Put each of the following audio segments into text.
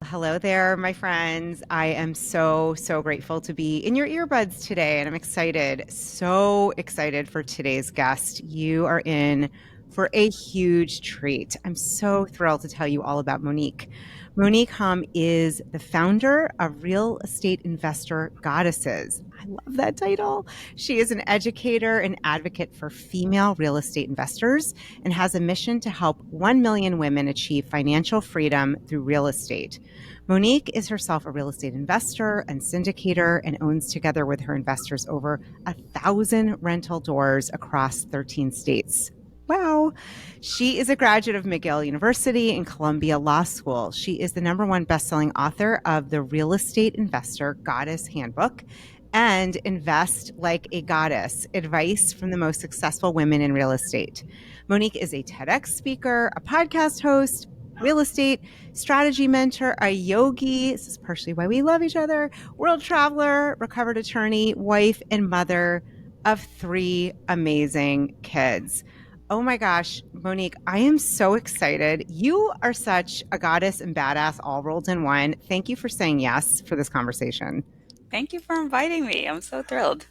hello there, my friends. I am so grateful to be in your earbuds today, and I'm excited, so excited for today's guest. You are in for a huge treat. I'm so thrilled to tell you all about Monick. Monick Halm is the founder of Real Estate Investor Goddesses. I love that title. She is an educator and advocate for female real estate investors and has a mission to help 1 million women achieve financial freedom through real estate. Monick is herself a real estate investor and syndicator and owns, together with her investors, over 1,000 rental doors across 13 states. Wow. She is a graduate of McGill University and Columbia Law School. She is the #1 best-selling author of the Real Estate Investor Goddess Handbook and Invest Like a Goddess, advice from the most successful women in real estate. Monick is a TEDx speaker, a podcast host, real estate strategy mentor, a yogi. This is partially why we love each other. World traveler, recovered attorney, wife, and mother of 3 amazing kids. Oh my gosh, Monick, I am so excited. You are such a goddess and badass all rolled in one. Thank you for saying yes for this conversation. Thank you for inviting me. I'm so thrilled.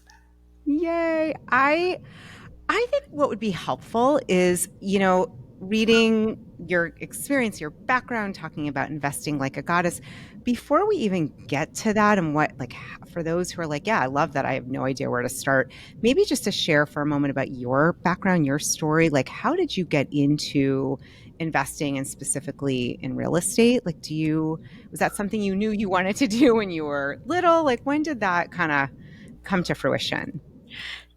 Yay. I think what would be helpful is, reading your experience, your background, talking about investing like a goddess. Before we even get to that, and what, like, for those who are like, yeah, I love that, I have no idea where to start, maybe just to share for a moment about your background, your story. Like, how did you get into investing, and specifically in real estate? Like, was that something you knew you wanted to do when you were little? Like, when did that kind of come to fruition?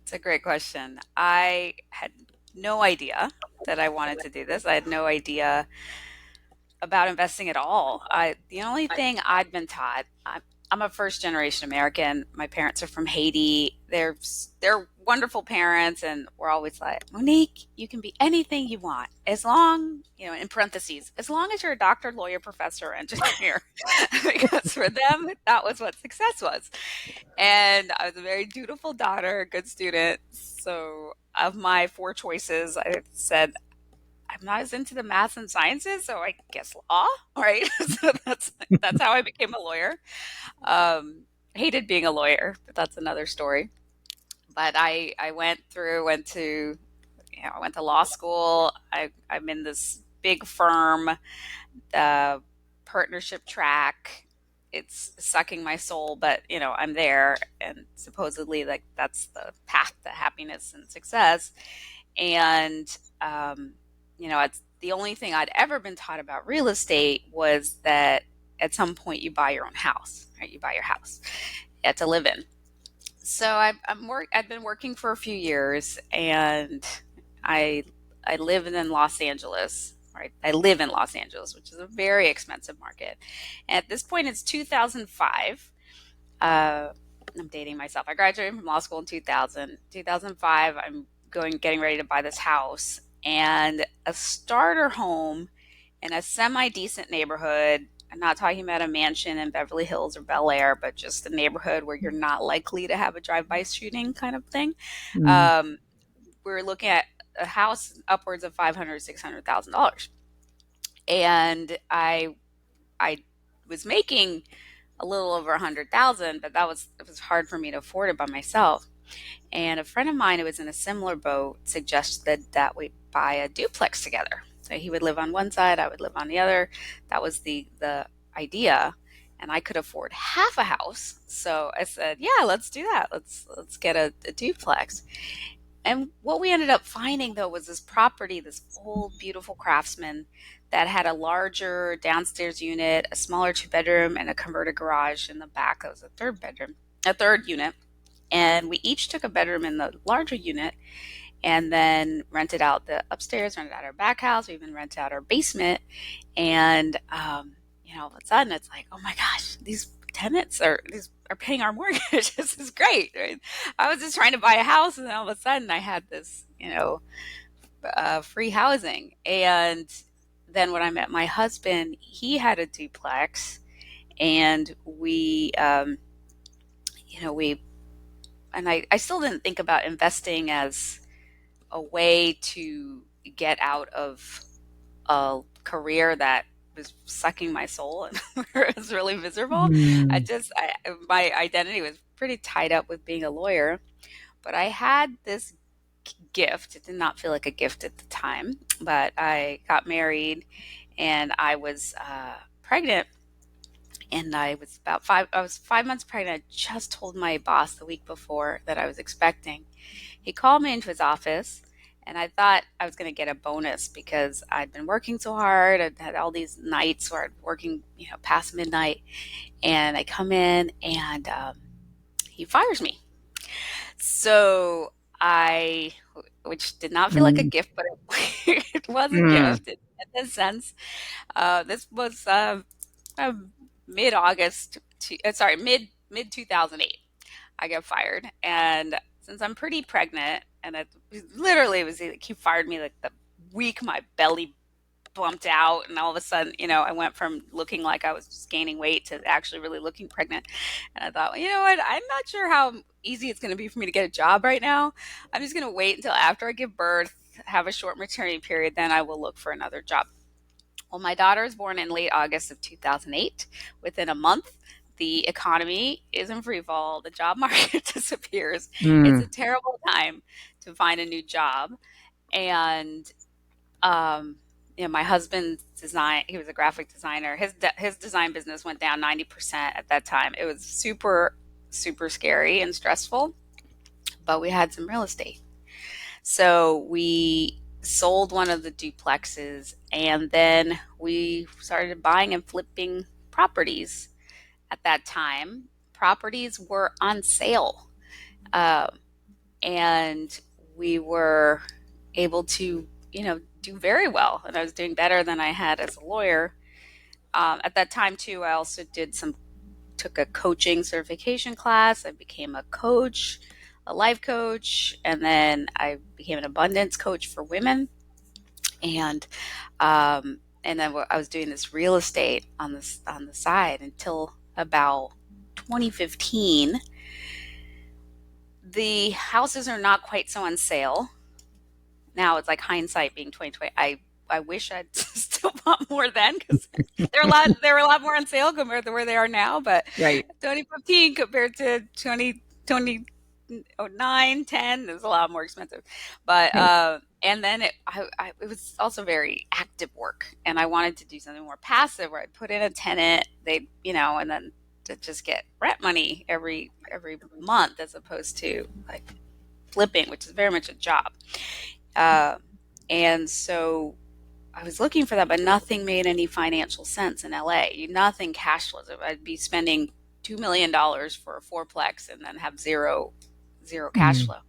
It's a great question. I had no idea that I wanted to do this. I had no idea about investing at all. The only thing I'd been taught, I'm a first generation American. My parents are from Haiti. They're wonderful parents, and we're always like, Monique, you can be anything you want, as long, in parentheses, as long as you're a doctor, lawyer, professor, engineer. Because for them, that was what success was. And I was a very dutiful daughter, good student. So of my 4 choices, I said, I'm not as into the math and sciences, so I guess law, right? So that's how I became a lawyer. Hated being a lawyer, but that's another story. But I I went to law school. I'm in this big firm, partnership track. It's sucking my soul, but I'm there, and supposedly, like, that's the path to happiness and success. And it's the only thing I'd ever been taught about real estate was that at some point you buy your own house, right? You buy your house to live in. So I've been working for a few years, and I I live in Los Angeles, right? I live in Los Angeles, which is a very expensive market. And at this point, it's 2005. Uh, I'm dating myself. I graduated from law school in 2000. 2005, I'm getting ready to buy this house, and a starter home in a semi decent neighborhood. I'm not talking about a mansion in Beverly Hills or Bel Air, but just a neighborhood where you're not likely to have a drive-by shooting kind of thing. Mm. Um, we're looking at a house upwards of $500,000, $600,000, and I was making a little over 100,000, but it was hard for me to afford it by myself. And a friend of mine who was in a similar boat suggested that we buy a duplex together. So he would live on one side, I would live on the other. That was the idea, and I could afford half a house. So I said, "Yeah, let's do that. Let's get a duplex." And what we ended up finding, though, was this property, this old, beautiful craftsman that had a larger downstairs unit, a smaller two-bedroom, and a converted garage in the back. That was a third bedroom, a third unit. And we each took a bedroom in the larger unit and then rented out the upstairs, rented out our back house. We even rented out our basement. And, all of a sudden it's like, oh my gosh, these are paying our mortgage. This is great. Right? I was just trying to buy a house, and then all of a sudden I had this, free housing. And then when I met my husband, he had a duplex, and we and I still didn't think about investing as a way to get out of a career that was sucking my soul and it was really miserable. Mm. My identity was pretty tied up with being a lawyer, but I had this gift. It did not feel like a gift at the time, but I got married and I was pregnant, and I was 5 months pregnant. I just told my boss the week before that I was expecting. He called me into his office, and I thought I was going to get a bonus because I'd been working so hard. I'd had all these nights where I'd working, past midnight, and I come in and he fires me. So which did not feel like a Mm. gift, but it was a Mm. gift in this sense. This was uh, mid August, sorry, mid 2008. I got fired, and since I'm pretty pregnant, and it literally was like he fired me like the week my belly bumped out, and all of a sudden, I went from looking like I was just gaining weight to actually really looking pregnant. And I thought, well, you know what? I'm not sure how easy it's going to be for me to get a job right now. I'm just going to wait until after I give birth, have a short maternity period, then I will look for another job. Well, my daughter was born in late August of 2008. Within a month, the economy is in free fall, the job market disappears. It's Mm. a terrible time to find a new job. And um, my husband's design, he was a graphic designer. His design business went down 90% at that time. It was super, super scary and stressful, but we had some real estate. So we sold one of the duplexes, and then we started buying and flipping properties. At that time, properties were on sale, uh, and we were able to, do very well. And I was doing better than I had as a lawyer. At that time, too, I also took a coaching certification class. I became a coach, a life coach, and then I became an abundance coach for women. And then I was doing this real estate on the side until about 2015. The houses are not quite so on sale now. It's like hindsight being 2020. I wish I'd still bought more then, because they were a lot more on sale compared to where they are now. But Right. 2015 compared to 2009, 10, it was a lot more expensive. But Right. and then it was also very active work, and I wanted to do something more passive where I'd put in a tenant, and then to just get rent money every month, as opposed to like flipping, which is very much a job. Uh, and so I was looking for that, but nothing made any financial sense in LA. Nothing cash flows. I'd be spending $2 million for a fourplex and then have zero cash Mm. flow.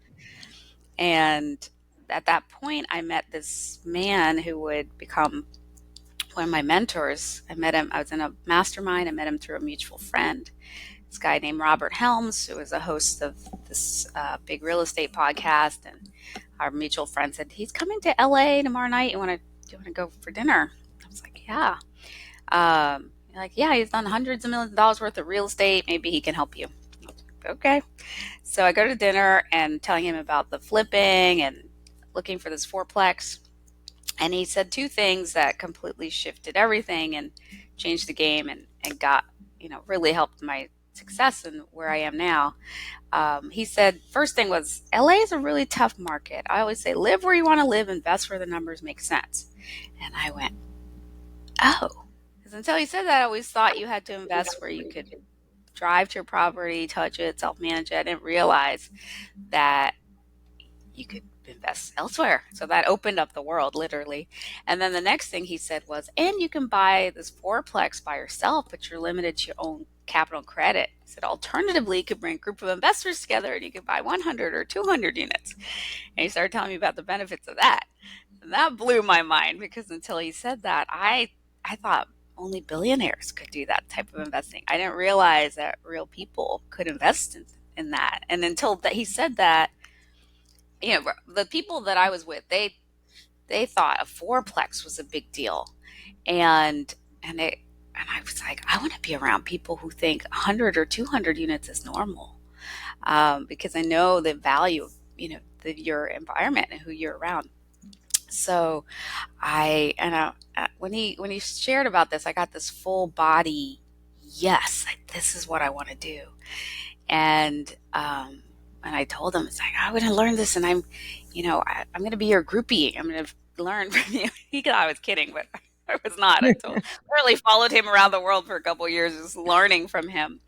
And at that point, I met this man who would become one of my mentors. I met him. I was in a mastermind. I met him through a mutual friend. This guy named Robert Helms, who was a host of this big real estate podcast, and our mutual friend said he's coming to LA tomorrow night. Do you want to go for dinner? I was like, yeah. Like, yeah, he's done hundreds of millions of dollars worth of real estate. Maybe he can help you. Okay. So I go to dinner and telling him about the flipping and looking for this fourplex. And he said two things that completely shifted everything and changed the game, and got, really helped my success and where I am now. He said, first thing was, LA is a really tough market. I always say, live where you want to live, invest where the numbers make sense. And I went, oh. Because until he said that, I always thought you had to invest where you could drive to your property, touch it, self manage it. I didn't realize that you could invest elsewhere. So that opened up the world, literally. And then the next thing he said was, and you can buy this fourplex by yourself, but you're limited to your own capital and credit. He said, alternatively, you could bring a group of investors together and you could buy 100 or 200 units. And he started telling me about the benefits of that. And that blew my mind, because until he said that, I thought only billionaires could do that type of investing. I didn't realize that real people could invest in that. And until that he said that, the people that I was with, they thought a fourplex was a big deal, and I was like, I want to be around people who think 100 or 200 units is normal, because I know the value of your environment and who you're around. So when he shared about this, I got this full body, yes, this is what I want to do. And and I told him, it's like, I'm going to learn this, and I'm going to be your groupie. I'm going to learn from you. He thought I was kidding, but I was not. Literally followed him around the world for a couple of years, just learning from him.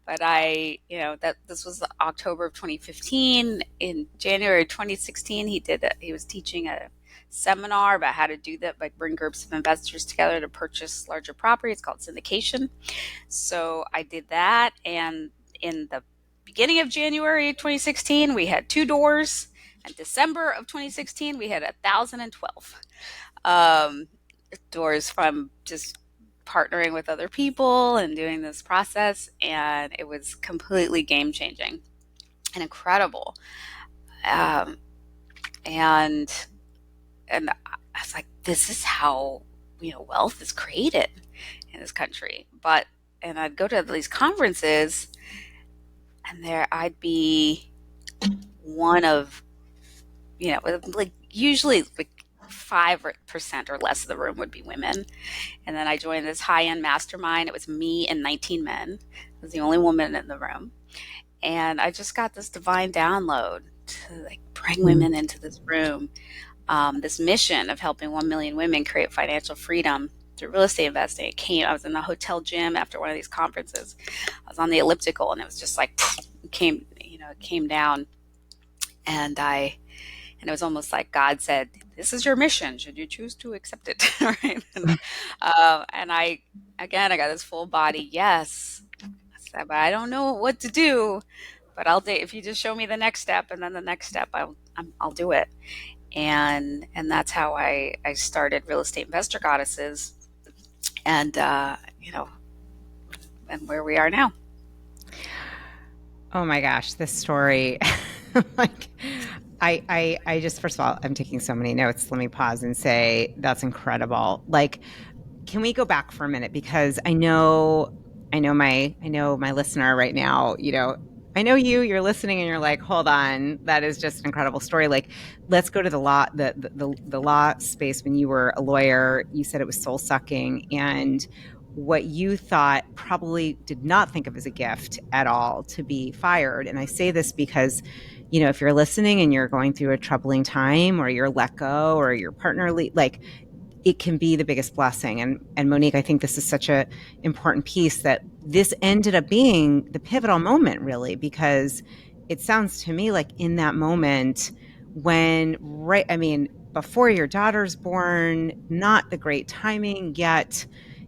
But that this was October of 2015. In January 2016, he was teaching a seminar about how to do that, like bring groups of investors together to purchase larger property. It's called syndication. So I did that, and in the beginning of January 2016, we had two doors. In December of 2016, we had 1,012 um, doors from just partnering with other people and doing this process, and it was completely game changing and incredible. Um, and and I was like, this is how wealth is created in this country. But and I'd go to these conferences, and there I'd be one of like usually like 5% or less of the room would be women. And then I joined this high end mastermind. It was me and 19 men. I was the only woman in the room. And I just got this divine download to like bring women into this room, this mission of helping 1 million women create financial freedom through real estate investing. I was in the hotel gym after one of these conferences. I was on the elliptical, and it was just like, it came down. And it was almost like God said, "This is your mission. Should you choose to accept it?" Right? And I got this full body yes. I said, but I don't know what to do. But I'll do. If you just show me the next step, and then the next step, I'll do it. And that's how I started Real Estate Investor Goddesses, and and where we are now. Oh my gosh, this story. Like, I just, first of all, I'm taking so many notes. Let me pause and say that's incredible. Like, can we go back for a minute? Because I know my listener right now, I know you're listening and you're like, hold on, that is just an incredible story. Like, let's go to the law, the law space. When you were a lawyer, you said it was soul sucking, and what you thought probably did not think of as a gift at all to be fired. And I say this because, if you're listening and you're going through a troubling time, or you're let go, or your partner, like, it can be the biggest blessing. And Monick, I think this is such a important piece, that this ended up being the pivotal moment, really, because it sounds to me like in that moment when, right, I mean, before your daughter's born, not the great timing yet,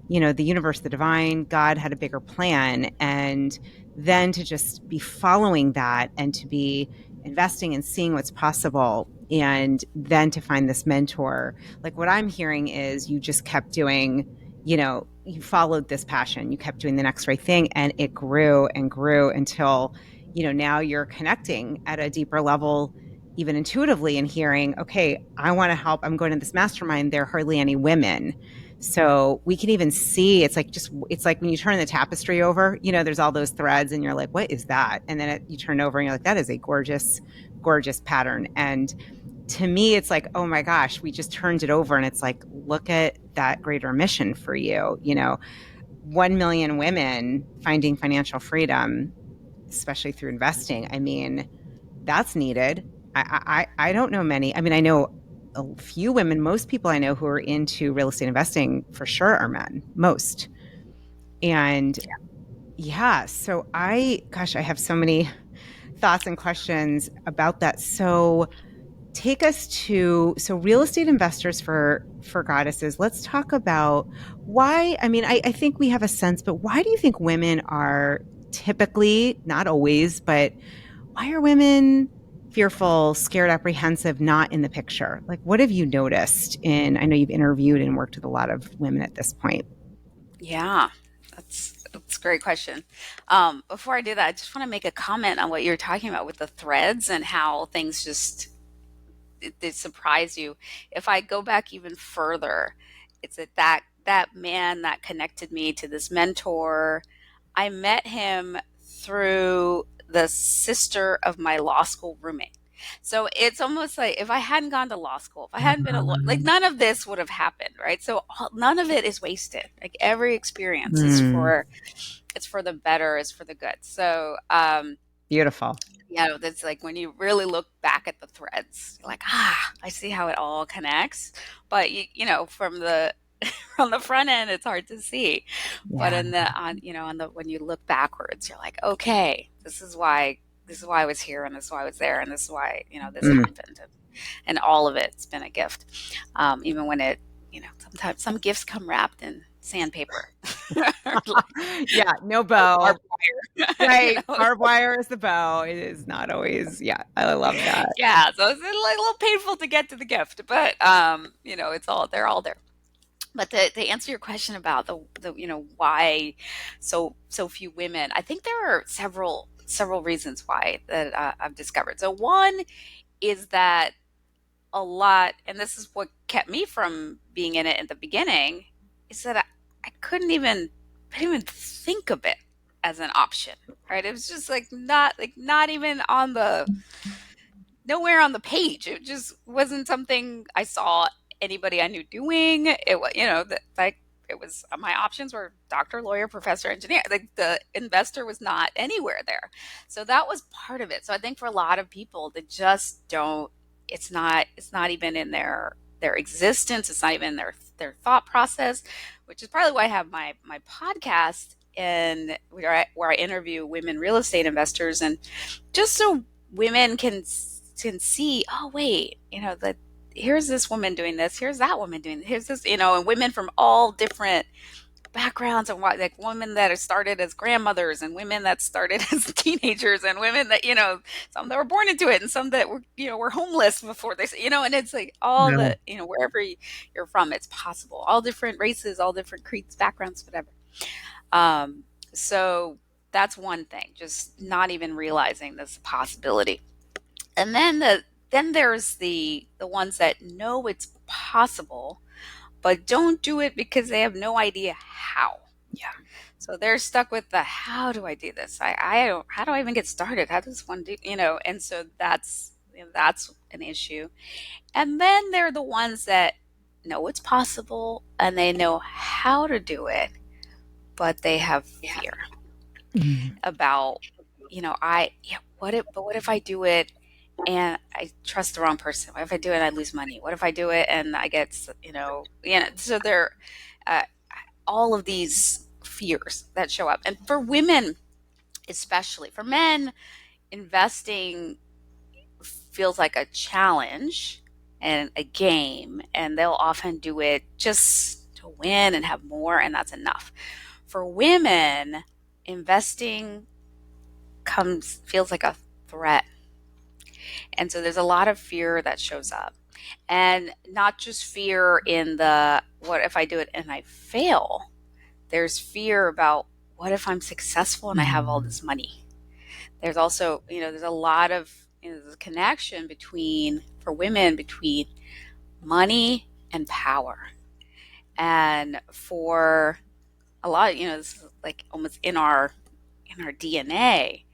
the universe, the divine, God had a bigger plan. And then to just be following that, and to be investing and seeing what's possible, and then to find this mentor. Like, what I'm hearing is you just kept doing, you followed this passion, you kept doing the next right thing, and it grew and grew until, now you're connecting at a deeper level, even intuitively, and hearing, okay, I want to help. I'm going to this mastermind. There are hardly any women. So we can even see, it's like when you turn the tapestry over, there's all those threads, and you're like, what is that? And then you turn over and you're like, that is a gorgeous, gorgeous pattern. And to me, it's like, oh my gosh, we just turned it over, and it's like, look at that greater mission for you. 1 million women finding financial freedom, especially through investing. I mean, that's needed. I don't know many. I mean, I know a few women. Most people I know who are into real estate investing for sure are men, most. And yeah, so I have so many thoughts and questions about that. So take us to, real estate investors for goddesses. Let's talk about why. I mean, I think we have a sense, but why do you think women are typically, not always, but why are women fearful, scared, apprehensive, not in the picture? Like, what have you noticed I know you've interviewed and worked with a lot of women at this point. Yeah, that's a great question. Before I do that, I just want to make a comment on what you're talking about with the threads and how things just they surprise you. If I go back even further, it's that man that connected me to this mentor. I met him through the sister of my law school roommate. So it's almost like if I hadn't gone to law school, if I hadn't been a lawyer, like Mm, none of this would have happened, right? So none of it is wasted. Like every experience is mm, for it's for the better, it's for the good. So beautiful. that's like when you really look back at the threads, you're like, ah, I see how it all connects. But from the from the front end, it's hard to see. But Yeah. in the on on the when you look backwards, you're like, okay, this is why I was here, and this is why I was there, and this is why this Mm. happened, and all of it's been a gift. Even when sometimes some gifts come wrapped in sandpaper, or Yeah, no or bow. barbed wire. Right. Barbed wire is the bow. It is not always, yeah, I love that. Yeah, so it's a little painful to get to the gift, but they're all there. But to answer your question about the why so few women, I think there are several reasons why that I've discovered. So one is that a lot, and this is what kept me from being in it at the beginning, is that I couldn't even think of it as an option. Right? It was just not even on the nowhere on the page. It just wasn't something I saw anybody I knew doing. It was, that like it was my options were doctor, lawyer, professor, engineer. Like the investor was not anywhere there. So that was part of it. So I think for a lot of people that just don't it's not even in their existence. It's not even their thought process, which is probably why I have my podcast and where I interview women real estate investors, and just so women can see, oh wait, that here's this woman doing this, here's that woman doing this, here's this, and women from all different backgrounds, and like women that have started as grandmothers, and women that started as teenagers, and women that some that were born into it, and some that were homeless before they, and it's like all Yeah. the wherever you're from, it's possible, all different races, all different creeds, backgrounds, whatever. So that's one thing, just not even realizing this possibility. And then there's the ones that know it's possible but don't do it because they have no idea how. Yeah. So they're stuck with the how do I do this? I don't, how do I even get started? How does one do, and so that's an issue. And then there are the ones that know it's possible and they know how to do it, but they have fear Mm. about, what if I do it and I trust the wrong person? What if I do it and I lose money? What if I do it and I get, so there, uh, all of these fears that show up. And for women, especially, for men, investing feels like a challenge and a game, and they'll often do it just to win and have more, and that's enough. For women, investing feels like a threat. And so there's a lot of fear that shows up. And not just fear in the what if I do it and I fail? There's fear about what if I'm successful and I have all Mm. this money? There's also, there's a lot of there's a connection for women, between money and power. And for a lot, this is like almost in our DNA,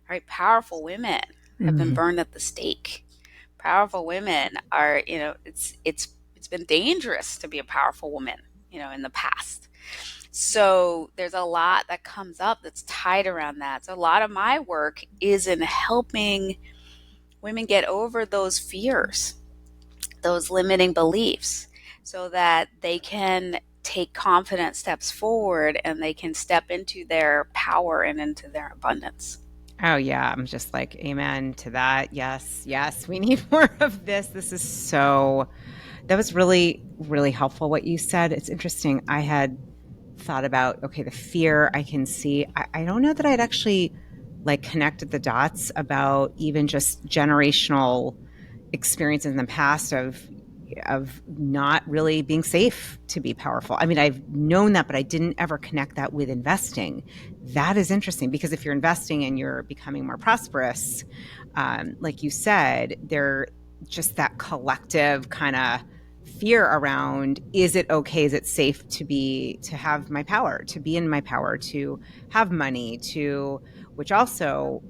right? Powerful women have been Mm. burned at the stake. Powerful women are, it's been dangerous to be a powerful woman, in the past. So there's a lot that comes up that's tied around that. So a lot of my work is in helping women get over those fears, those limiting beliefs, so that they can take confident steps forward and they can step into their power and into their abundance. Oh yeah, I'm just like amen to that. Yes, yes, we need more of this. That was really, really helpful what you said. It's interesting. I had thought about, okay, the fear I can see. I don't know that I'd actually like connected the dots about even just generational experiences in the past of not really being safe to be powerful. I mean, I've known that, but I didn't ever connect that with investing. That is interesting because if you're investing and you're becoming more prosperous, like you said, there just that collective kind of fear around, is it okay, is it safe to have my power, to be in my power, to have money, to which also,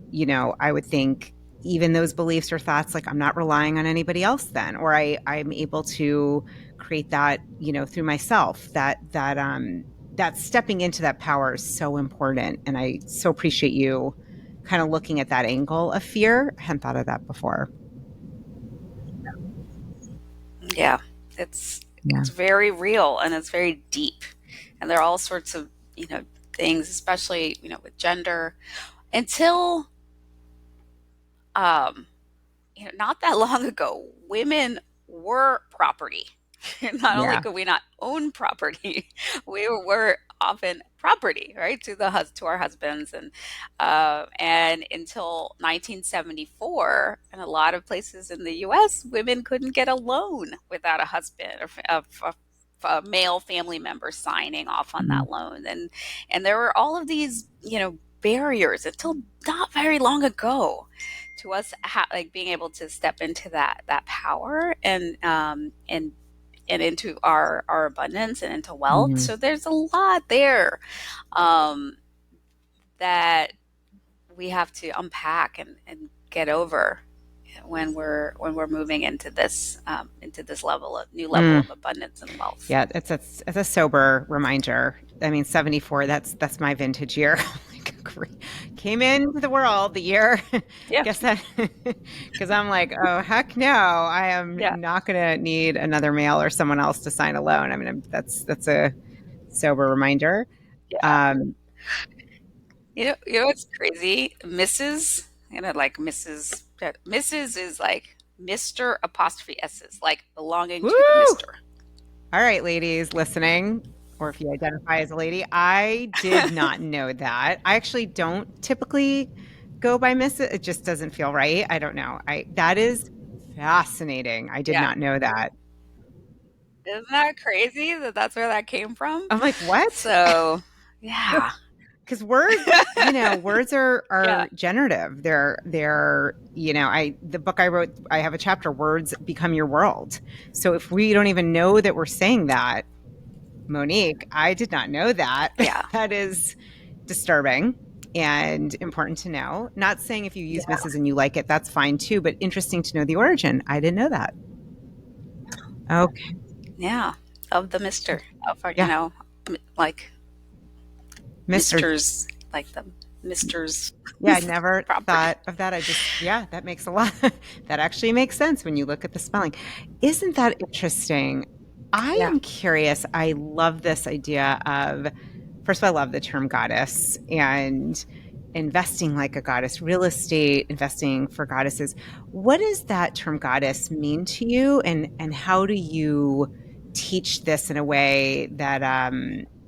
I would think even those beliefs or thoughts, like I'm not relying on anybody else then, or I'm able to create that, through myself. That stepping into that power is so important. And I so appreciate you kind of looking at that angle of fear. I hadn't thought of that before. Yeah, Yeah. it's very real and it's very deep. And there are all sorts of, things, especially, with gender, until um not that long ago, women were property. Not only Yeah. could we not own property, we were often property, right, to our husbands, and until 1974, in a lot of places in the U.S., women couldn't get a loan without a husband or a male family member signing off on Mm. that loan, and there were all of these, barriers until not very long ago to us like being able to step into that power and into our abundance and into wealth. Mm. So there's a lot there um, that we have to unpack and get over when we're moving into this level of new level Mm. of abundance and wealth. Yeah, it's a sober reminder. I mean, 74, that's my vintage year. Like, came into the world the year. Yeah, Guess that because I'm like, oh heck no, I am yeah, not gonna need another male or someone else to sign a loan. I mean, that's a sober reminder. yeah. Um, What's crazy, Mrs. Like Mrs. is like Mr. apostrophe S's, like belonging to the Woo! Mister. All right, ladies listening, or if you identify as a lady, I did not know that. I actually don't typically go by Mrs. It just doesn't feel right. I don't know. I That is fascinating. I did Yeah. not know that. Isn't that crazy that that's where that came from? I'm like, what? So, yeah. Because words, words Yeah. are generative. I the book I wrote, I have a chapter, words become your world. So if we don't even know that we're saying that, Monique, I did not know that. Yeah. That is disturbing and important to know. Not saying if you use Yeah. Mrs. and you like it, that's fine too, but interesting to know the origin. I didn't know that. Okay. Yeah. Of the Mister. Of our, Yeah. like Mr. Misters, like the Misters Yeah, I never property. thought of that. Yeah, that makes a lot. That actually makes sense when you look at the spelling. Isn't that interesting? I Yeah. am curious. I love this idea of, first of all, I love the term goddess and investing like a goddess, real estate, investing for goddesses. What does that term goddess mean to you? And how do you teach this in a way that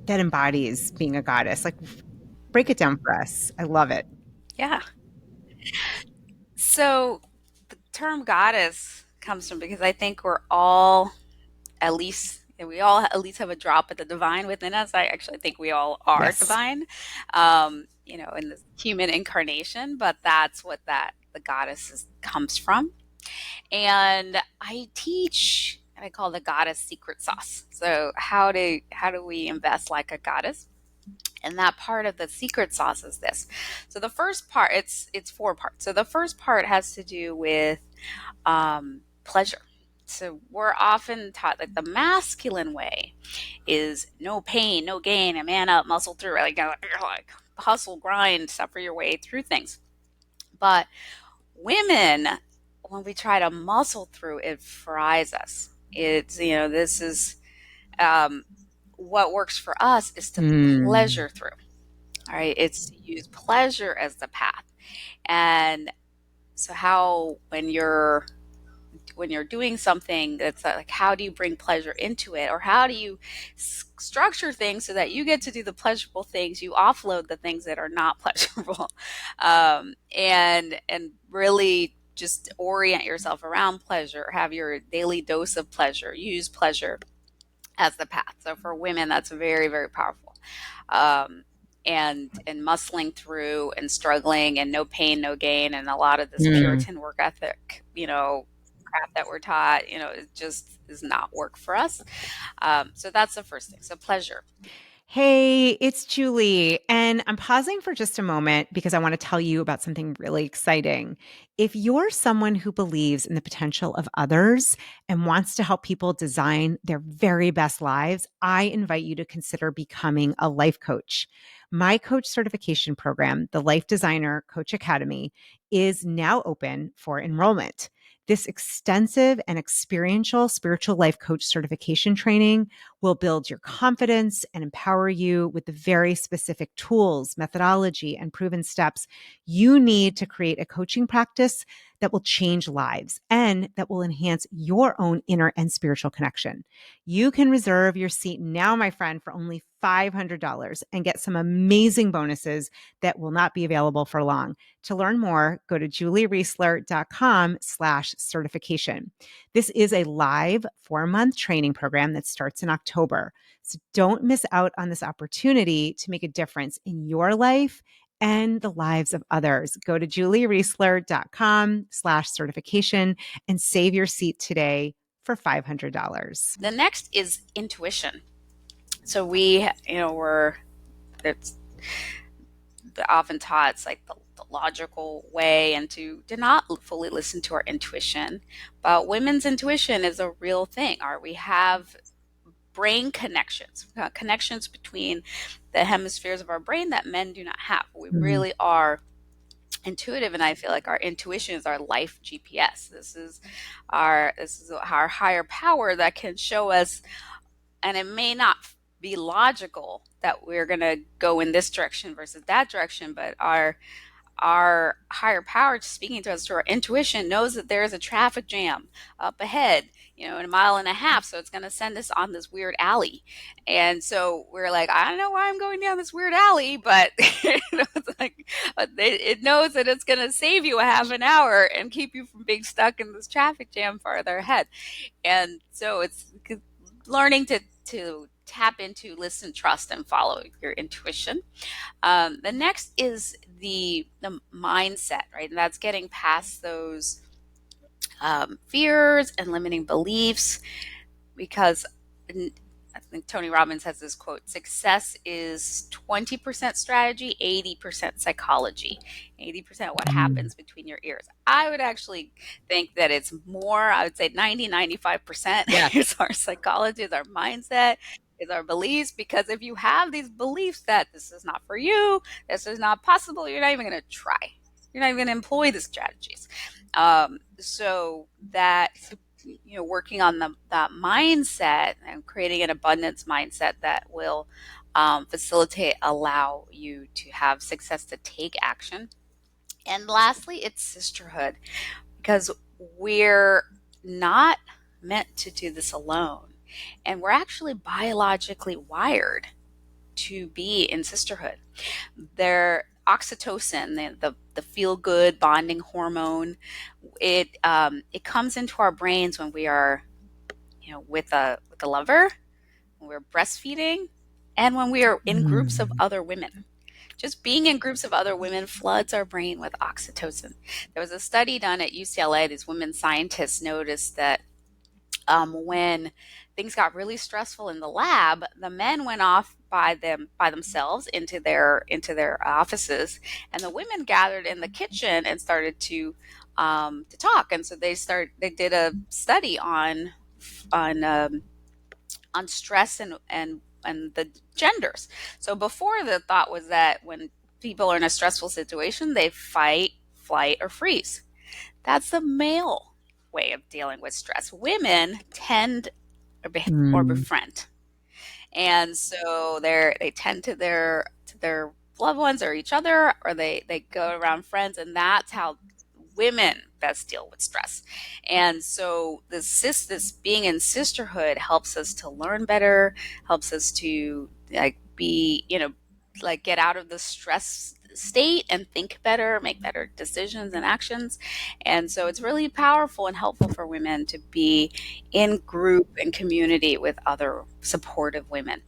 embodies being a goddess? Like, break it down for us. I love it. Yeah. So the term goddess comes from because I think we're all at least we all at least have a drop of the divine within us. I actually think we all are Yes. divine, in the human incarnation. But that's what that the comes from. And I teach, and I call the goddess secret sauce. So how do we invest like a goddess? And that part of the secret sauce is this. So the first part, it's four parts. So the first part has to do with pleasure. So we're often taught that the masculine way is no pain, no gain, a man up, muscle through, like hustle, grind, suffer your way through things. But women, when we try to muscle through, it fries us. It's, this is um, what works for us is to Mm. pleasure through. All right. It's to use pleasure as the path. And so how when you're doing something that's like, how do you bring pleasure into it, or how do you structure things so that you get to do the pleasurable things, you offload the things that are not pleasurable, and really just orient yourself around pleasure, have your daily dose of pleasure, use pleasure as the path. So for women, that's very, very powerful. Um, and muscling through and struggling and no pain, no gain, and a lot of this Mm. Puritan work ethic, crap that we're taught, it just does not work for us. So that's the first thing. So pleasure. Hey, it's Julie, and I'm pausing for just a moment because I want to tell you about something really exciting. If you're someone who believes in the potential of others and wants to help people design their very best lives, I invite you to consider becoming a life coach. My coach certification program, the Life Designer Coach Academy, is now open for enrollment. This extensive and experiential spiritual life coach certification training will build your confidence and empower you with the very specific tools, methodology, and proven steps you need to create a coaching practice that will change lives and that will enhance your own inner and spiritual connection. You can reserve your seat now, my friend, for only $500 and get some amazing bonuses that will not be available for long. To learn more, go to juliereisler.com/certification. This is a live 4-month training program that starts in October. So don't miss out on this opportunity to make a difference in your life and the lives of others. Go to juliereisler.com/certification and save your seat today for $500. The next is intuition. So we're it's often taught it's like the logical way and to not fully listen to our intuition. But women's intuition is a real thing. We have brain connections, connections between the hemispheres of our brain that men do not have. We Mm. really are intuitive, and I feel like our intuition is our life GPS. This is our higher power that can show us, and it may not be logical that we're going to go in this direction versus that direction, but our higher power speaking to us through our intuition knows that there is a traffic jam up ahead, in a mile and a half. So it's going to send us on this weird alley. And so we're like, I don't know why I'm going down this weird alley, but it's like, it knows that it's going to save you a half an hour and keep you from being stuck in this traffic jam farther ahead. And so it's learning to tap into, listen, trust, and follow your intuition. The next is the mindset, right? And that's getting past those fears and limiting beliefs, because I think Tony Robbins has this quote: success is 20% strategy, 80% psychology, 80% what Mm. happens between your ears. I would actually think that it's more, I would say 95% Yeah. is our psychology, is our mindset, is our beliefs. Because if you have these beliefs that this is not for you, this is not possible, you're not even going to try. You're not even going to employ the strategies. So that working on that mindset and creating an abundance mindset that will facilitate, allow you to have success, to take action. And lastly, it's sisterhood, because we're not meant to do this alone, and we're actually biologically wired to be in sisterhood. Their oxytocin, the feel good bonding hormone, it comes into our brains when we are with a lover, when we're breastfeeding, and when we are in groups of Mm. other women. Just being in groups of other women floods our brain with oxytocin. There was a study done at UCLA. These women scientists noticed that when things got really stressful in the lab, the men went off by themselves into their offices, and the women gathered in the kitchen and started to talk. And so they did a study on um, on stress and the genders. So before, the thought was that when people are in a stressful situation, they fight, flight, or freeze. That's the male way of dealing with stress. Women tend or Mm. befriend, and so they tend to their loved ones or each other, or they go around friends, and that's how women best deal with stress. And so this being in sisterhood helps us to learn better, helps us to like be, like get out of the stress state and think better, make better decisions and actions. And so it's really powerful and helpful for women to be in group and community with other supportive women.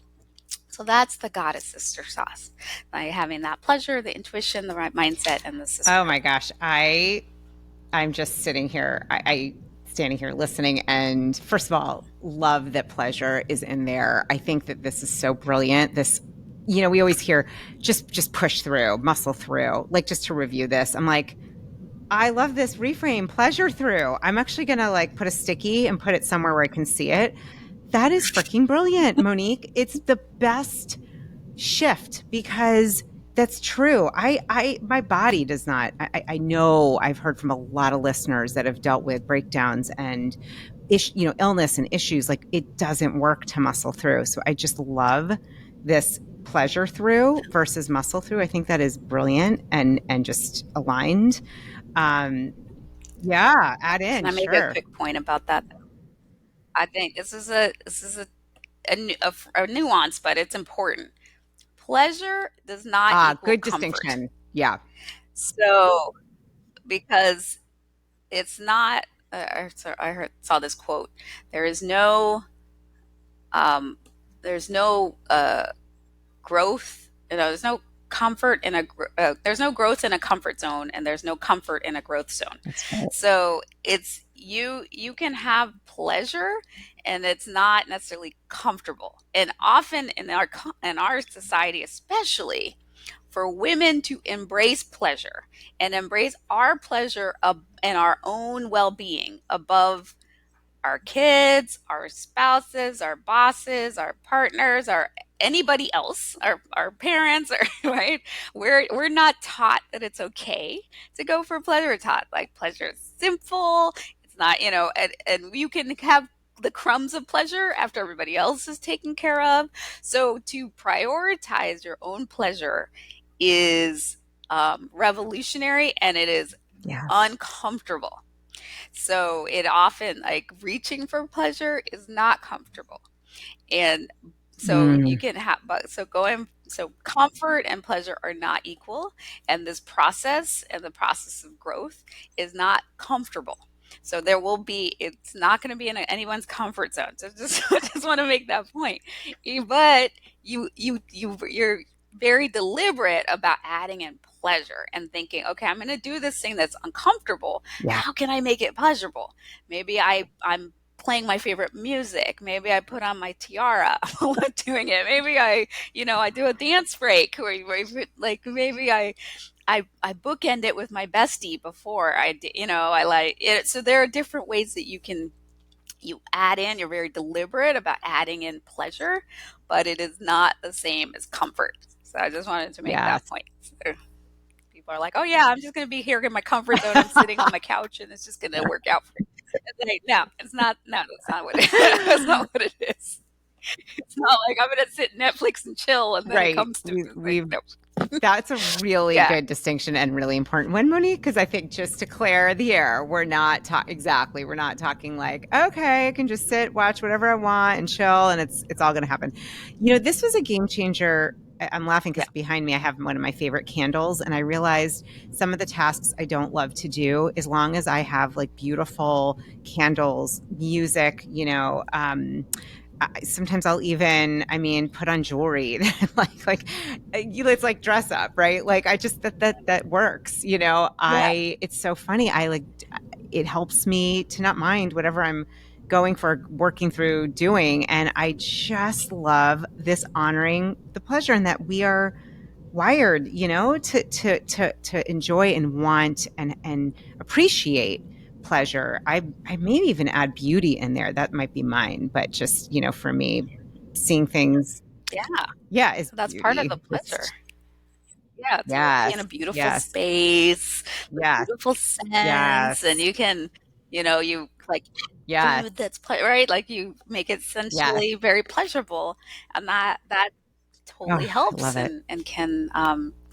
So that's the goddess sister sauce. By having that pleasure, the intuition, the right mindset, and the Oh sisterhood. my gosh. I'm just sitting here, I standing here listening, and first of all, love that pleasure is in there. I think that this is so brilliant. This we always hear just push through, muscle through. Like, just to review this, I'm like, I love this reframe, pleasure through. I'm actually gonna like put a sticky and put it somewhere where I can see it. That is freaking brilliant, Monique. It's the best shift because that's true. My body does not. I know I've heard from a lot of listeners that have dealt with breakdowns and illness and issues. Like, it doesn't work to muscle through. So I just love this pleasure through versus muscle through. I think that is brilliant and just aligned. Um, yeah, add Can in, I make a sure. quick point about that? I think a nuance, but it's important. Pleasure does not Ah, equal good comfort. distinction. Yeah, So, because it's not, saw this quote. There is no, um, there's no growth. There's no comfort in there's no growth in a comfort zone, and there's no comfort in a growth zone. that's right. So it's you can have pleasure, and it's not necessarily comfortable. And often in our society, especially for women to embrace pleasure and embrace our pleasure and our own well-being above our kids, our spouses, our bosses, our partners, our anybody else, our parents, or right? We're not taught that it's okay to go for pleasure. We're taught like pleasure is simple. It's not, and you can have the crumbs of pleasure after everybody else is taken care of. So to prioritize your own pleasure is revolutionary, and it is Yes. uncomfortable. So it often, like, reaching for pleasure is not comfortable. And so you Mm, can have, but so comfort and pleasure are not equal. And this process and the process of growth is not comfortable. So it's not going to be in anyone's comfort zone. So I just want to make that point. But you're very deliberate about adding in pleasure and thinking, okay, I'm going to do this thing that's uncomfortable. yeah. How can I make it pleasurable? Maybe I'm playing my favorite music. Maybe I put on my tiara while I'm doing it. Maybe I do a dance break like maybe I bookend it with my bestie before I like it. So there are different ways that you add in. You're very deliberate about adding in pleasure, but it is not the same as comfort. So I just wanted to make that Yes. point. So people are like, "Oh yeah, I'm just going to be here in my comfort zone. I'm sitting on my couch, and it's just going to work out for me." It's like, no, it's not. No, that's not what that's not what it is. It's not like I'm going to sit Netflix and chill, and then it Right. comes to me. We It's like, we've no. That's a really Yeah, good distinction and really important one, Monique, because I think, just to clear the air, we're not talking like, okay, I can just sit, watch whatever I want and chill, and it's all going to happen. This was a game changer. I'm laughing yeah, because behind me I have one of my favorite candles, and I realized some of the tasks I don't love to do, as long as I have like beautiful candles, music, sometimes I'll even, put on jewelry, like it's like dress up, right? Like, I just that works. yeah, It's so funny. It helps me to not mind whatever I'm going for, working through doing, and I just love this honoring the pleasure, and that we are wired, to enjoy and want and appreciate pleasure. I maybe even add beauty in there. That might be mine, but just, for me, seeing things, yeah. yeah, is That's part of beauty. the pleasure. Just Yeah, to be in yes, a beautiful yes, space with yes, beautiful scents, and yes, you can, you like yes, food right? Like you make it yes. sensually very pleasurable, and that Oh, totally I helps love it. and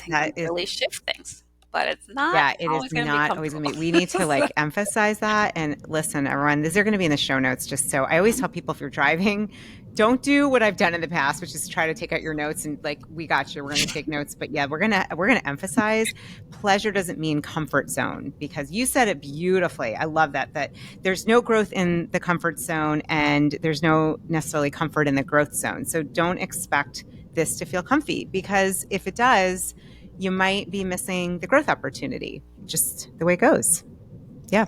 That can is really shift things. But it's not Yeah, it is always going to be not always comfortable. gonna be. We need to So, like emphasize that. And listen, everyone, these are gonna be in the show notes. Just so I always tell people, if you're driving, don't do what I've done in the past, which is try to take out your notes and like, we got you. We're gonna take notes. But yeah, we're gonna emphasize pleasure doesn't mean comfort zone, because you said it beautifully. I love that there's no growth in the comfort zone, and there's no necessarily comfort in the growth zone. So don't expect this to feel comfy, because if it does, you might be missing the growth opportunity. Just the way it goes. Yeah.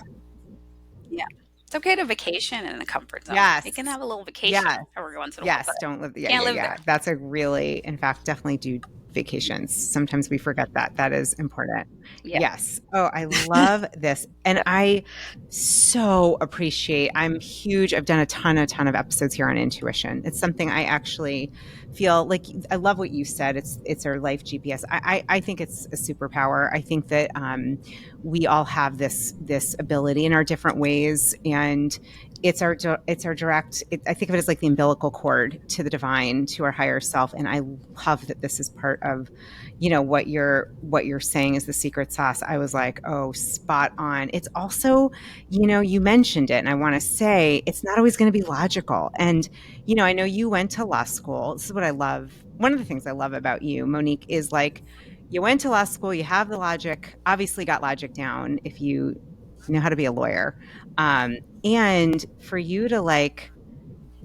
yeah. It's okay to vacation in a comfort zone. You can Yes. have a little vacation Yes. every once in a while, but Yes. Don't live. you Yeah. can't Yeah. live Yeah. there. That's a really, in fact, definitely do vacations. Sometimes we forget that. That is important. Yeah. Yes. Oh, I love this. And I so appreciate, I'm huge. I've done a ton of episodes here on intuition. It's something I actually feel like I love what you said. It's our life GPS. I think it's a superpower. I think that we all have this ability in our different ways, and it's our direct I think of it as like the umbilical cord to the divine, to our higher self. And I love that this is part of, what you're saying is the secret sauce. I was like, oh, spot on. It's also, you mentioned it, and I want to say it's not always going to be logical. And I know you went to law school. This is what I love. One of the things I love about you, Monique, is like, you went to law school, you have the logic, obviously got logic down if you know how to be a lawyer. um, and for you to like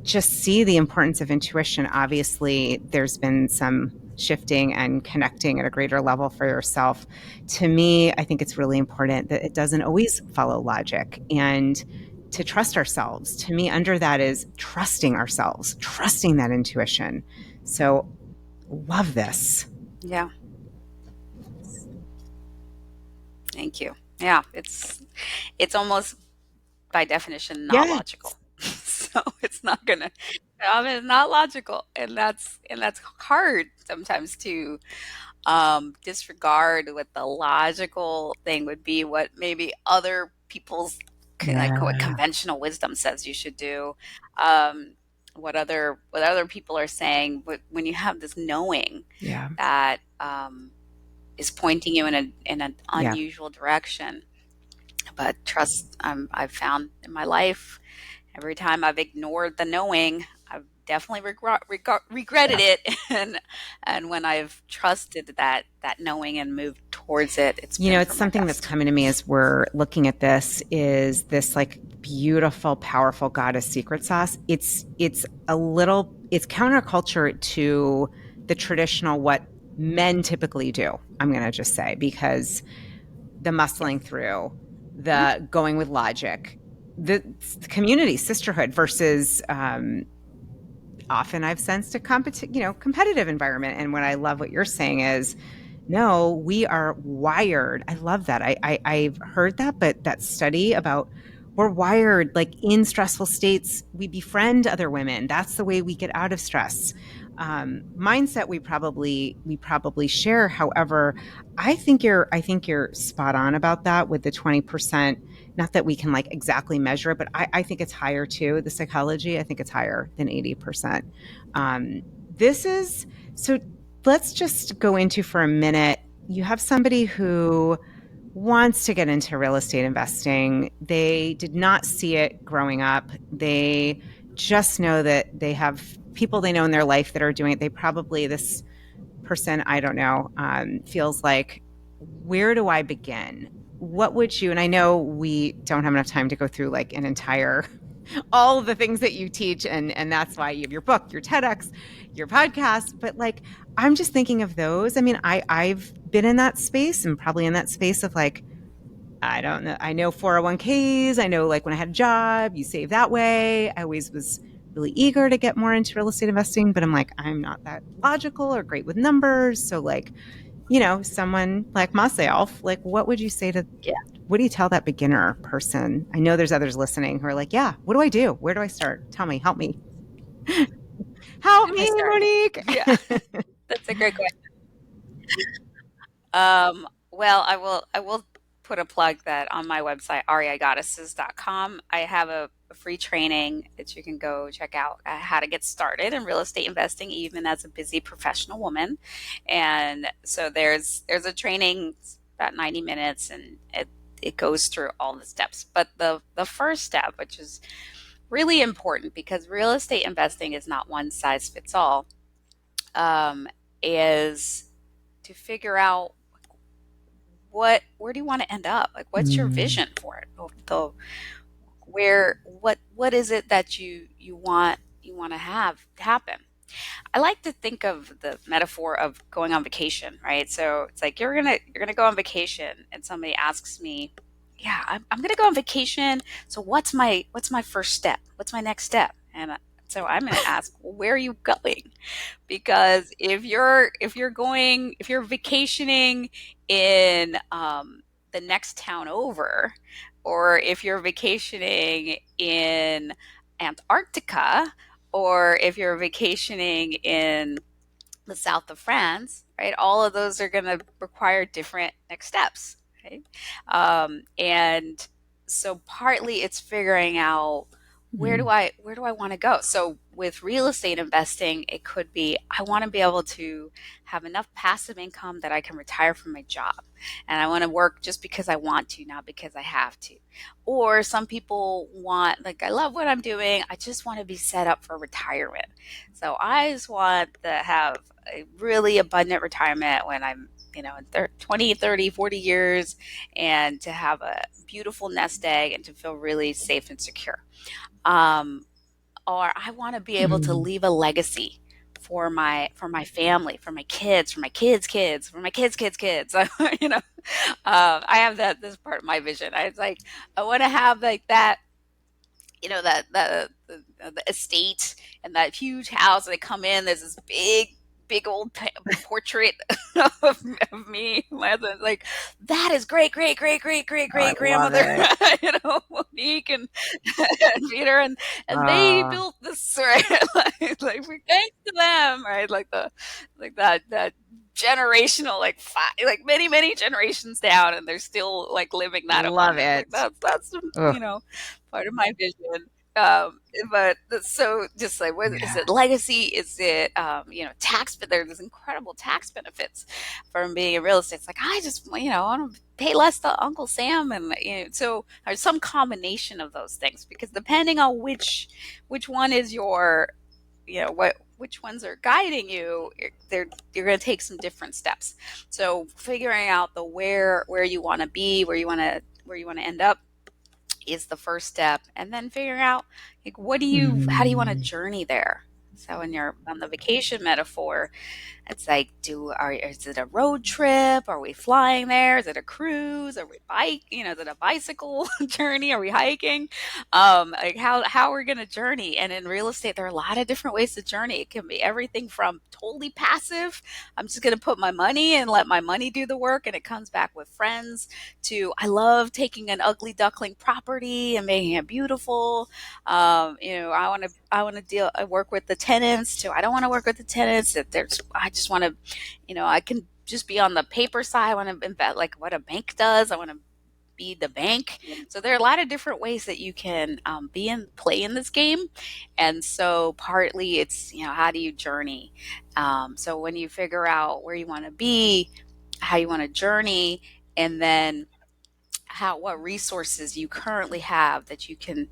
just see the importance of intuition. Obviously, there's been some shifting and connecting at a greater level for yourself. To me, I think it's really important that it doesn't always follow logic, and to trust ourselves. To me, under that is trusting ourselves, trusting that intuition. So, love this. Yeah. Thank you. Yeah. It's almost by definition not Yes. logical. So it's not gonna it's not logical. And that's hard sometimes to disregard what the logical thing would be, what maybe other people's like what Yeah. conventional wisdom says you should do, um, what other people are saying. But when you have this knowing Yeah. that is pointing you in an Yeah. unusual direction, but trust, I've found in my life, every time I've ignored the knowing, I've definitely regretted Yeah. it. And when I've trusted that knowing and moved towards it, it's been It's for my something that's best. coming to me as we're looking at this, is this like beautiful, powerful goddess secret sauce. It's counterculture to the traditional what men typically do. I'm going to just say, because the Yeah. muscling through, Mhm. the going with logic, the community sisterhood versus often I've sensed a competitive environment. And what I love what you're saying is, no, we are wired. I love that. I've heard that, but that study about, we're wired like in stressful states, we befriend other women. That's the way we get out of stress. Mindset we probably share. However, I think you're spot on about that with the 20%. Not that we can like exactly measure it, but I think it's higher too. The psychology, I think it's higher than 80%. This is so let's just go into for a minute. You have somebody who wants to get into real estate investing. They did not see it growing up. They just know that they have people they know in their life that are doing it. They probably, this person, I don't know, feels like, where do I begin? What would you, and I know we don't have enough time to go through like an entire all of the things that you teach, and that's why you have your book, your TEDx, your podcast. But like, I'm just thinking of those. I mean, I've been in that space, and probably in that space of like, I don't know, I know 401ks. I know like when I had a job, you save that way. I always was really eager to get more into real estate investing, but I'm like, I'm not that logical or great with numbers. So like, someone like myself, like, Yeah. what do you tell that beginner person? I know there's others listening who are like, yeah, what do I do? Where do I start? Tell me, help me. Help Where do I me, start? Monique. Yeah. That's a great question. Well, I will put a plug that on my website, ariagoddesses.com. I have a free training that you can go check out, how to get started in real estate investing, even as a busy professional woman. And so there's a training, it's about 90 minutes, and it goes through all the steps. But the first step, which is really important because real estate investing is not one size fits all, um, is to figure out where do you want to end up? Like, what's your Mm, vision for it? The where what is it that you want to have happen? I like to think of the metaphor of going on vacation, right? So it's like you're gonna go on vacation, and somebody asks me, yeah, I'm gonna go on vacation. So what's my first step? What's my next step? And so I'm gonna ask, well, where are you going? Because if you're vacationing in the next town over, or if you're vacationing in Antarctica, or if you're vacationing in the south of France, right? All of those are going to require different next steps, right? And so partly it's figuring out Mhm. where do I want to go. So with real estate investing, it could be I want to be able to have enough passive income that I can retire from my job, and I want to work just because I want to, not because I have to. Or some people want, like, I love what I'm doing, I just want to be set up for retirement. So I just want to have a really abundant retirement when I'm, in 20, 30, 40 years, and to have a beautiful nest egg and to feel really safe and secure. Um, or I want to be able to Mhm. leave a legacy for my family, for my kids, for my kids' kids, for my kids' kids' kids. you know, I have that. This part of my vision. I was like, I want to have like that, the estate and that huge house. And they come in, there's this big old portrait of me, my husband. Like, that is great, great, great, great, great, Oh, I great love grandmother, it. Monique and Peter, and they Uh, built this, right? like we're thanks to them, right? Like that generational, like many many generations down, and they're still like living that love abundance. Like it. that's Ugh. part of my vision. But so just like, what is Yeah. it? Legacy? Is it, tax? But there's incredible tax benefits from being in real estate. It's like, I just, I want to pay less to Uncle Sam, and so there's some combination of those things, because depending on which one is your, which ones are guiding you, you're going to take some different steps. So figuring out the where you want to be, where you want to end up, is the first step, and then figuring out, like, how do you want to Mhm. journey there. So when you're on the vacation metaphor, it's like, is it a road trip? Are we flying there? Is it a cruise? Are we is it a bicycle journey? Are we hiking? Like, how are we going to journey? And in real estate, there are a lot of different ways to journey. It can be everything from totally passive, I'm just going to put my money and let my money do the work, and it comes back with friends, to I love taking an ugly duckling property and making it beautiful. I work with the tenants, too. I don't want to work with the tenants. If there's, I just want to, I can just be on the paper side. I want to invest like what a bank does. I want to be the bank. So there are a lot of different ways that you can, play in this game. And so partly it's, how do you journey? So when you figure out where you want to be, how you want to journey, and then what resources you currently have that you can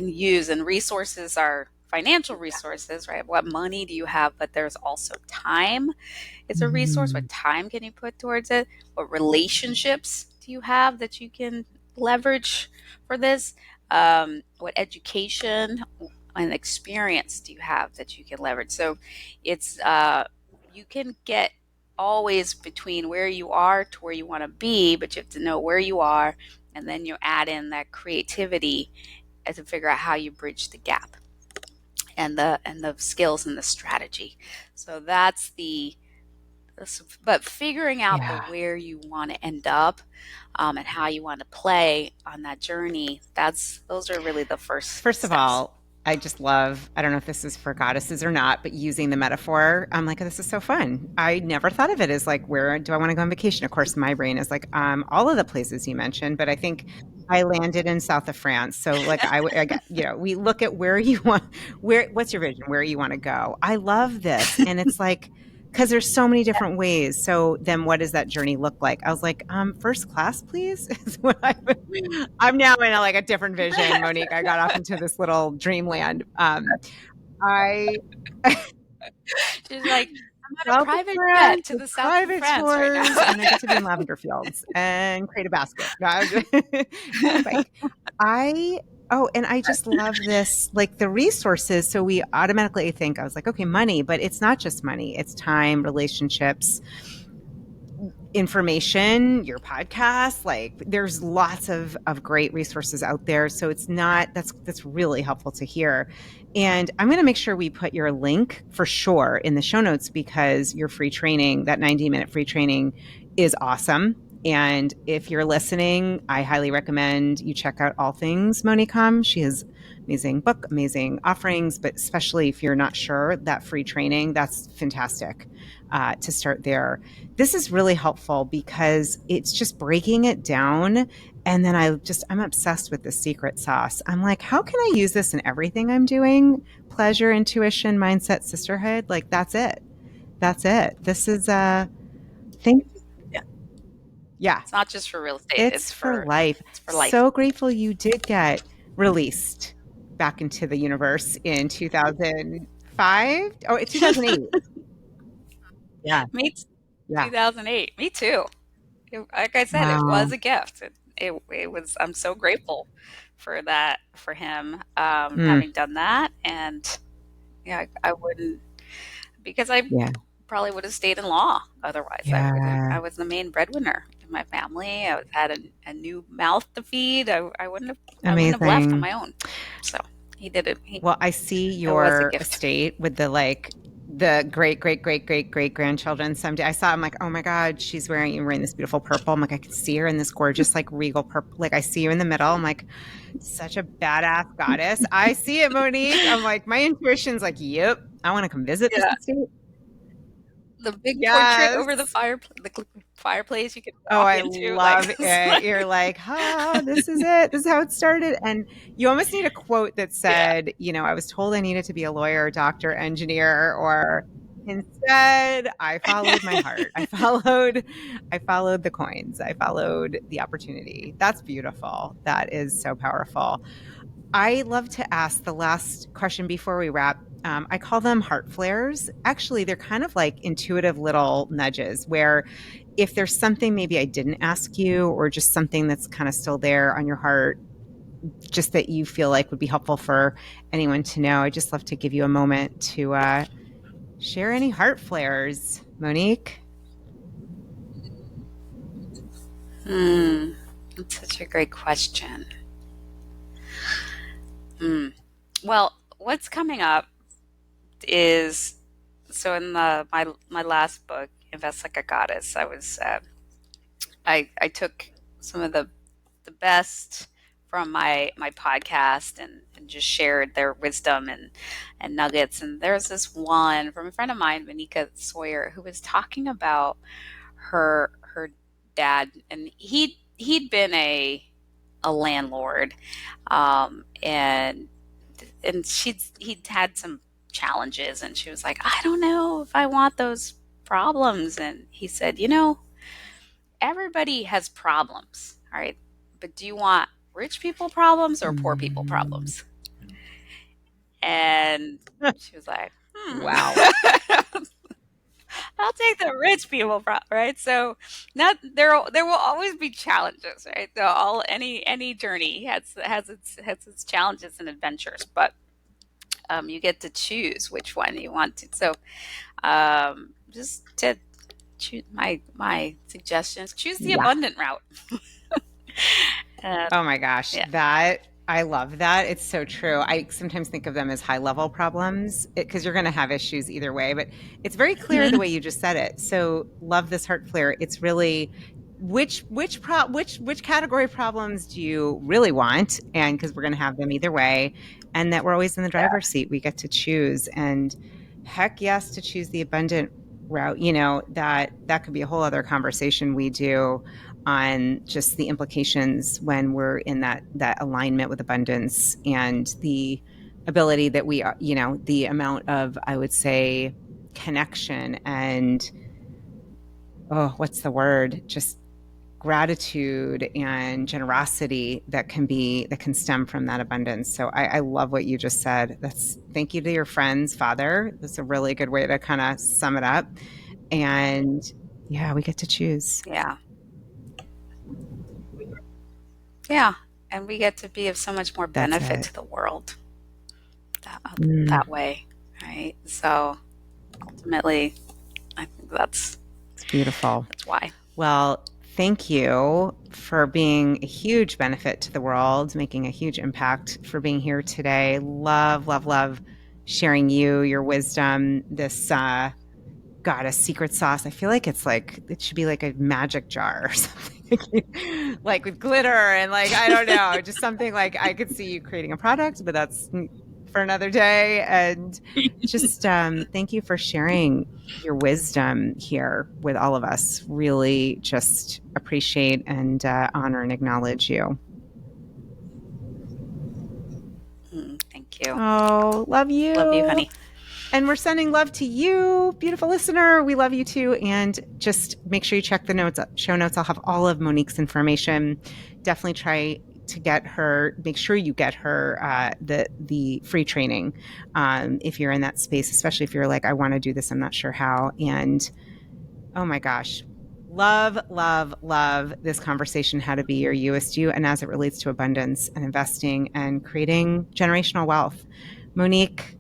use. And resources are financial resources, right? What money do you have? But there's also time. It's a resource. What Mhm. time can you put towards it? What relationships do you have that you can leverage for this? What education and experience do you have that you can leverage? So it's, you can get always between where you are to where you want to be, but you have to know where you are, and then you add in that creativity as to figure out how you bridge the gap, and the skills and the strategy. So that's but figuring out the Yeah. where you want to end up, and how you want to play on that journey. Those are really the first First of steps. all, I just love, I don't know if this is for goddesses or not, but using the metaphor, I'm like, this is so fun. I never thought of it as like, where do I want to go on vacation? Of course, my brain is like, all of the places you mentioned, but I think I landed in south of France. So like I got, we look at where you want, what's your vision, where you want to go. I love this. And it's like, because there's so many different ways. So then what does that journey look like? I was like, first class, please. Is what I'm now in like a different vision, Monique. I got off into this little dreamland. I She's like, I'm on a south of private jet France to with the south of private France right now. tours, and I get to be in lavender fields and create a basket. No, and a bike. I and I just love this, like the resources. So we automatically think, I was like, okay, money, but it's not just money. It's time, relationships, information, your podcast, like there's lots of great resources out there. So it's not, that's really helpful to hear. And I'm going to make sure we put your link for sure in the show notes, because your free training, that 90-minute free training, is awesome. And if you're listening, I highly recommend you check out all things Monick Halm. She has amazing book, amazing offerings, but especially if you're not sure, that free training, that's fantastic to start there. This is really helpful because it's just breaking it down. And then I'm obsessed with the secret sauce. I'm like, how can I use this in everything I'm doing? Pleasure, intuition, mindset, sisterhood. Like, that's it. That's it. This is thing. Yeah. Yeah, It's not just for real estate. it's for life. It's for life. So grateful you did get released back into the universe in 2005. Oh, 2008. Yeah. Me, Yeah. 2008. Me too. Like I said, it was Wow. a gift. It was. I'm so grateful for that, for him Mm, having done that. And yeah, I wouldn't, because I yeah. probably would have stayed in law otherwise. Yeah. I was the main breadwinner in my family. Had a new mouth to feed. I wouldn't have left on Amazing. my own. So he did it. Well, I see It was a your gift. estate with the great great great great great grandchildren someday. I saw, I'm like, oh my God, you're wearing this beautiful purple. I'm like, I can see her in this gorgeous, like, regal purple. Like, I see you in the middle. I'm like, such a badass goddess. I see it, Monique. I'm like, my intuition's like, yep, I want to come visit this Yeah, estate. the big portrait over Yes. the fireplace you could Oh, walk I into, like, love it's it. like You're like, this is it. This is how it started. And you almost need a quote that yeah, said, I was told I needed to be a lawyer, doctor, engineer, or instead I followed my heart. I followed the coins. I followed the opportunity. That's beautiful. That is so powerful. I love to ask the last question before we wrap. I call them heart flares. Actually, they're kind of like intuitive little nudges where, if there's something maybe I didn't ask you, or just something that's kind of still there on your heart, just that you feel like would be helpful for anyone to know, I just love to give you a moment to share any heart flares, Monique. that's such a great question. Hmm. Well, what's coming up is, so in my last book, Invest Like a Goddess, I took some of the best from my podcast, and just shared their wisdom and nuggets. And there's this one from a friend of mine, Monica Sawyer, who was talking about her dad, and he'd been a landlord, and he'd had some challenges, and she was like, I don't know if I want those problems. And he said, everybody has problems, all right, but do you want rich people problems or poor people Mm. problems? And she was like, Wow. I'll take the rich people, right? So, not there will always be challenges, right? So, any journey has its challenges and adventures, but you get to choose which one you want to. So, just to choose, my suggestions: choose the Yeah. abundant route. Uh, Oh my gosh, yeah. that I love that. It's so true. I sometimes think of them as high level problems, because you're going to have issues either way, but it's very clear the way you just said it. So, love this heart flare. It's really, which category of problems do you really want? And because we're going to have them either way, and that we're always in the driver's seat, we get to choose. And heck yes, to choose the abundant route. That could be a whole other conversation we do on just the implications when we're in that alignment with abundance, and the ability that we are, the amount of, I would say, connection and, what's the word, just gratitude and generosity that can stem from that abundance. So I love what you just said. Thank you to your friend's father. That's a really good way to kind of sum it up. And yeah, we get to choose. Yeah. Yeah. And we get to be of so much more That's benefit it. to the world that, Mm, that way, right? So ultimately, I think that's it's beautiful. that's why. Well, thank you for being a huge benefit to the world, making a huge impact, for being here today. Love, love, love sharing your wisdom, this God, a secret sauce. I feel like it's like it should be like a magic jar or something, like with glitter and like I don't know, just something like I could see you creating a product, but that's for another day. And just thank you for sharing your wisdom here with all of us. Really, just appreciate and honor and acknowledge you. Thank you. Oh, love Love you, you. honey. And we're sending love to you, beautiful listener. We love you too. And just make sure you check the notes, show notes. I'll have all of Monique's information. Definitely try to get her, make sure you get her the free training if you're in that space, especially if you're like, I want to do this, I'm not sure how. And oh my gosh, love, love, love this conversation, how to be your Youest you, and as it relates to abundance and investing and creating generational wealth. Monique,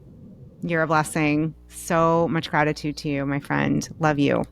you're a blessing. So much gratitude to you, my friend. Love you.